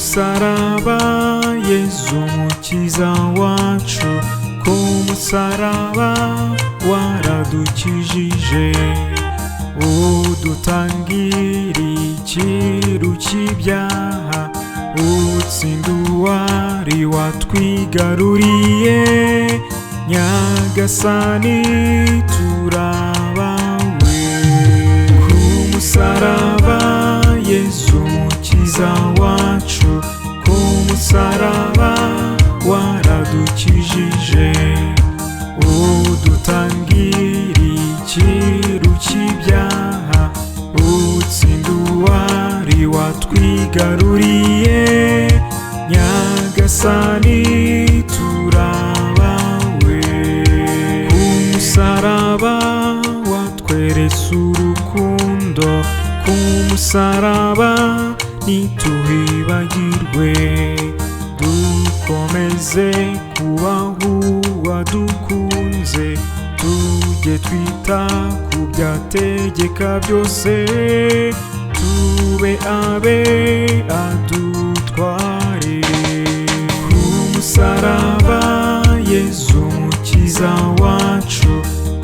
musaraba Yezu mukiza wacu, ku musaraba waradukijije, udutangira icyiru cy'ibyaha, utsinda uwari watwigaruriye. Nyagasani turabawe, ku musaraba Yezu mukiza wacu, ku musaraba waradukijije, udutangira icyiru cy'ibyaha, utsinda uwari watwigaruriye. Nyagasani turabawe, ku musaraba watweretse urukundo, ku musaraba ntituhibagirwe, dukomeze kubaho wadukunze, tujye twita ku byategeka byose, tube abe adutware. Ku musaraba Yezu mukiza wacu,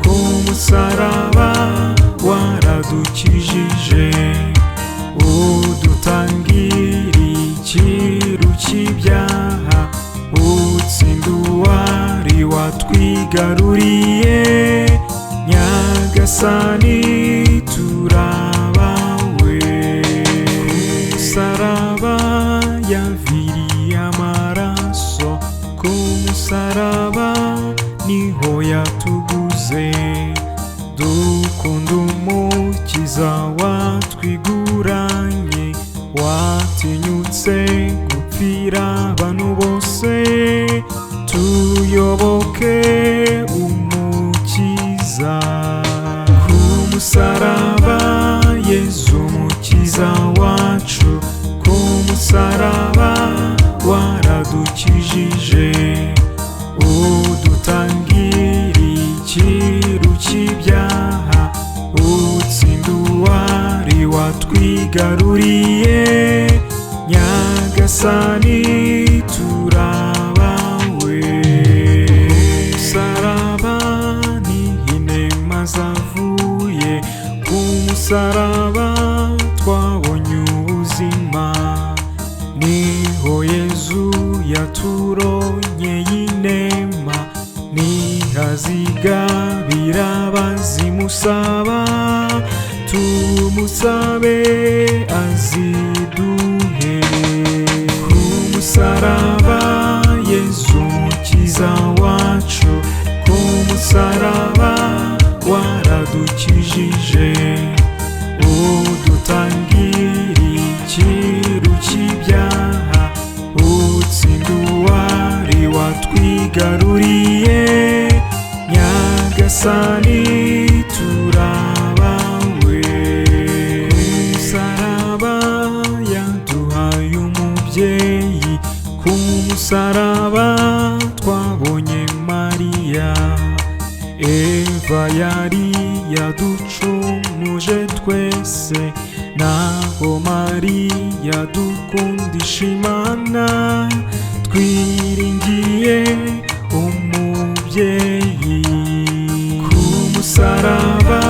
ku musaraba waradukijije, udutangira icyiru cy'ibyaha, utsinda uwari watwigaruriye. Nyagasani turabawe, musaraba yaviriye amaraso, ku musaraba niho yatuguze, dukunda umukiza watwiguranye, watinyutse gupfira abantu bose, tuyoboke umukiza. Ku musaraba Yezu mukiza wacu, ku musaraba waradukijije, udutangira icyiru cy'ibyaha, utsinda uwari watwigaruriye. Nyagasani turabawe, musaraba ni inema zavuye, ku musaraba twabonye ubuzima, niho Yezu yaturonkeye inema, nihazigabira abazimusaba, tumusabe aziduhe. Ku musaraba Yezu mukiza wacu, ku musaraba waradukijije, udutangira icyiru cy'ibyaha, utsinda uwari watwigaruriye. Nyagasani turabawe, musaraba yaduhaye umubyeyi, ku musaraba twabonye Mariya, Eva yari yaducumuje twese, naho Mariya dukundisha Imana, twiringiye umubyeyi. Ku musaraba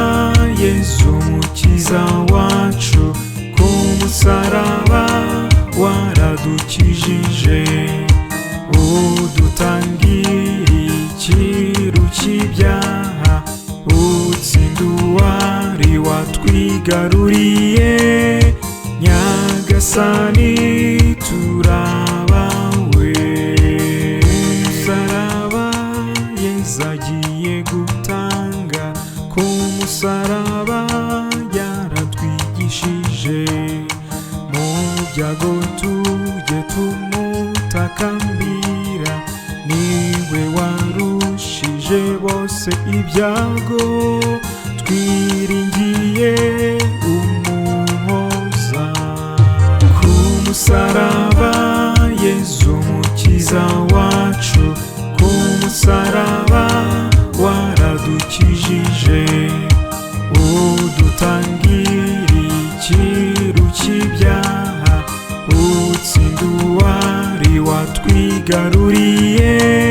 Yezu mukiza wacu, ku musaraba waradukijije, udutangira icyiru cy'ibyaha, utsinda uwari watwigaruriye. Nyagasani turabawe, musaraba Yezu agiye gutanga, ku musaraba yaratwigishije, mu byago tujye tumutakambira, niwe warushije bose ibyago, twiringiye umuhoza. Ku musaraba Yezu mukiza wacu, ku musaraba waradukijije, udutangira icyiru cy'ibyaha, utsinda watwigaruriye